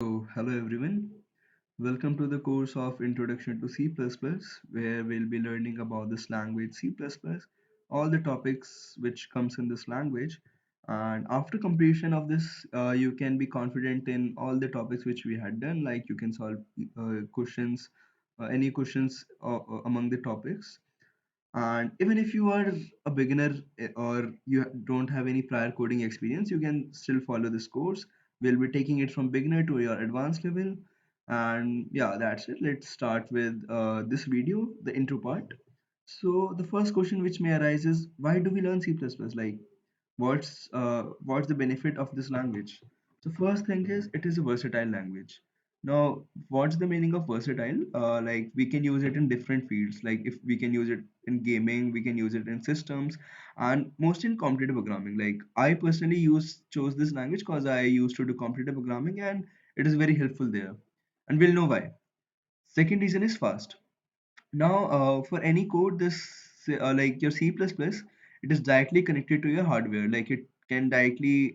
Hello everyone. Welcome to the course of Introduction to C++, where we'll be learning about this language C++, all the topics which comes in this language. And after completion of this, you can be confident in all the topics which we had done, like you can solve questions, any questions among the topics. And even if you are a beginner or you don't have any prior coding experience, you can still follow this course. We'll be taking it from beginner to your advanced level. And yeah, that's it. Let's start with this video, the intro part. So the first question which may arise is, why do we learn C++? Like, what's the benefit of this language? So first thing is, it is a versatile language. Now, what's the meaning of versatile? Like, we can use it in different fields. Like, if we can use it in gaming, we can use it in systems, and most in competitive programming. Like, I personally chose this language because I used to do competitive programming, and it is very helpful there. And we'll know why. Second reason is fast. Now, for any code, like your C++, it is directly connected to your hardware. Like, it can directly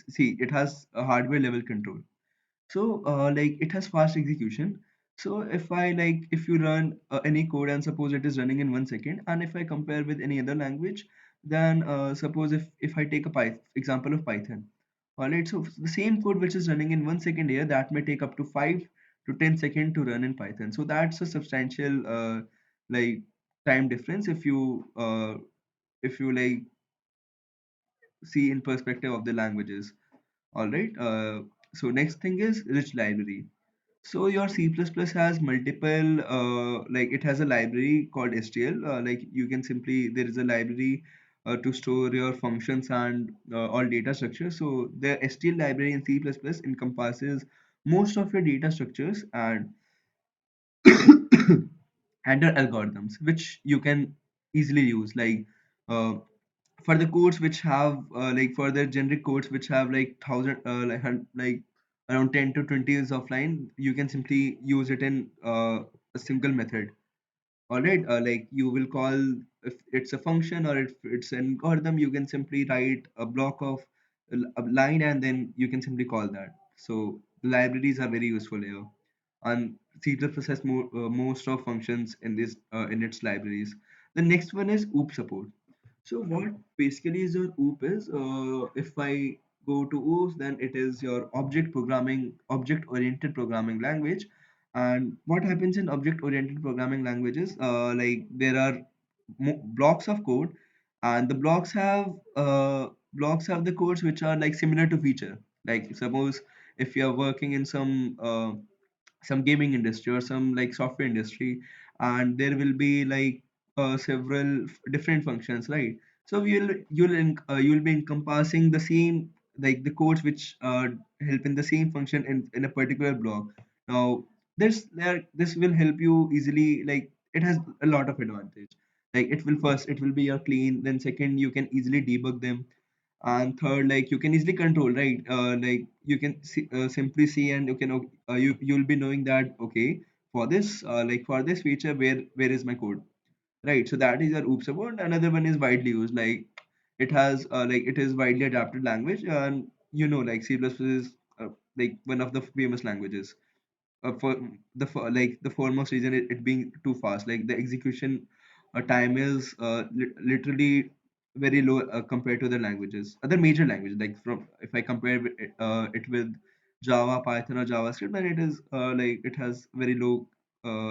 see, it has a hardware level control. So like, it has fast execution. So if you run any code and suppose it is running in 1 second, and if I compare with any other language, then suppose if I take a example of Python. All right, so the same code which is running in 1 second here, that may take up to 5 to 10 seconds to run in Python. So that's a substantial like time difference if you like see in perspective of the languages. All right. So next thing is rich library. So your C++ has multiple, like it has a library called STL. Like you can simply, there is a library to store your functions and all data structures. So the STL library in C++ encompasses most of your data structures and and your algorithms, which you can easily use. Like uh, for the codes which have like for the generic codes which have like thousand like around 10 to 20 is offline, you can simply use it in a single method. All right, like you will call, if it's a function or if it's an algorithm, you can simply write a block of a line and then you can simply call that. So the libraries are very useful here, and C++ has most of functions in this in its libraries. The next one is OOP support. So what basically is your OOP is, if I go to OOPs, then it is your object-oriented programming language. And what happens in object-oriented programming languages, like there are blocks of code, and the blocks have the codes which are like similar to feature. Like suppose if you are working in some gaming industry or some like software industry, and there will be like several different functions, right? So you'll be encompassing the same, like the codes which help in the same function in a particular block. Now this will help you easily, like it has a lot of advantage. Like it will be your clean, then second you can easily debug them, and third, like you can easily control, right? Like you can simply see, and you can you'll be knowing that, okay, for this like for this feature, where is my code, right? So that is your OOP support. Another one is widely used, like it has like it is widely adapted language, and like C++ is like one of the famous languages for like the foremost reason, it being too fast. Like the execution time is literally very low compared to the languages, other major languages. Like from if I compare it with Java, Python, or JavaScript, then it is like it has very low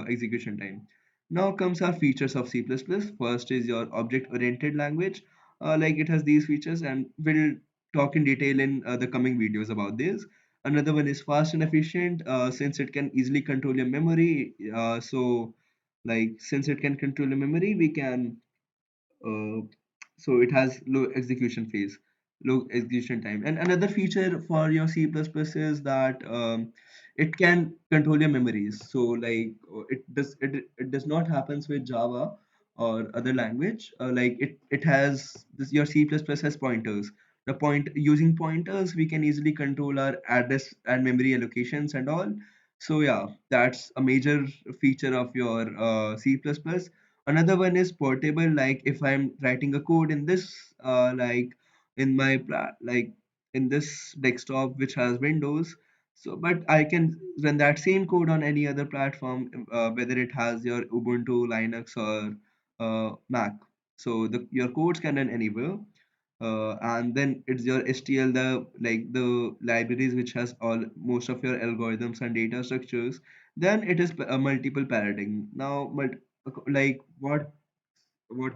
execution time. Now comes our features of C++. First is your object-oriented language. Like it has these features, and we'll talk in detail in the coming videos about this. Another one is fast and efficient, since it can easily control your memory. Like since it can control your memory, we can uh, so it has low execution phase, low execution time. And another feature for your C++ is that it can control your memories. So like it does not happens with Java or other language. Like it has this, your C++ has pointers. The point using pointers, we can easily control our address and memory allocations and all. So yeah, that's a major feature of your C++. Another one is portable. Like if I'm writing a code in this like in my like in this desktop which has Windows, So, but I can run that same code on any other platform, whether it has your Ubuntu, Linux, or Mac. So your codes can run anywhere. And then it's your STL, the like the libraries which has all most of your algorithms and data structures. Then it is a multiple paradigm. Now, like what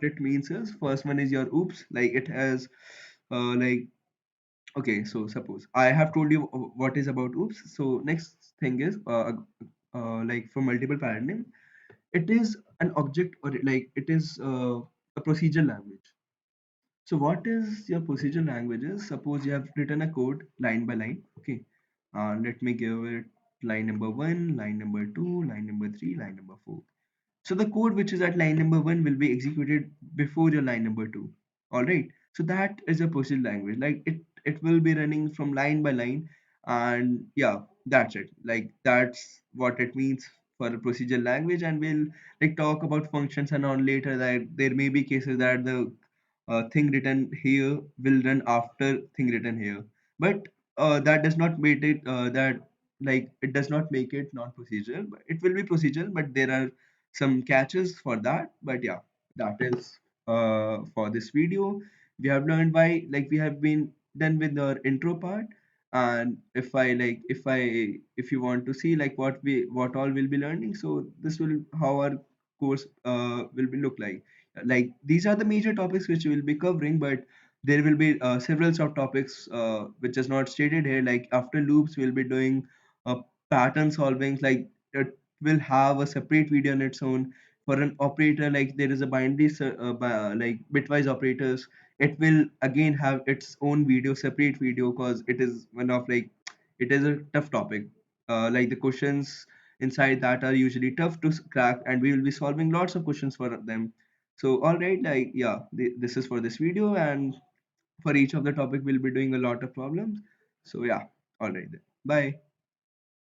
it means is first one is your oops, like it has like okay, so suppose I have told you what is about oops. So next thing is like for multiple paradigm, it is an object or like it is a procedural language. So what is your procedural languages? Suppose you have written a code line by line. Okay, let me give it line number one, line number two, line number three, line number four. So the code which is at line number one will be executed before your line number two. All right. So that is a procedural language. Like it will be running from line by line, and yeah, that's it. Like that's what it means for a procedural language. And we'll like talk about functions and on later that there may be cases that the thing written here will run after thing written here. But that does not make it that like it does not make it non-procedural. But it will be procedural, but there are some catches for that. But yeah, that is for this video. We have learned why, like we have been done with our intro part. And if you want to see like what all we'll be learning, so this will how our course will be look like these are the major topics which we will be covering, but there will be several subtopics which is not stated here. Like after loops we'll be doing pattern solving, like it will have a separate video on its own. For an operator, like there is a like bitwise operators, it will again have its own video, separate video, because it is one of like it is a tough topic. Like the questions inside that are usually tough to crack, and we will be solving lots of questions for them. So all right, like yeah, this is for this video, and for each of the topic we'll be doing a lot of problems. So yeah, all right then. Bye.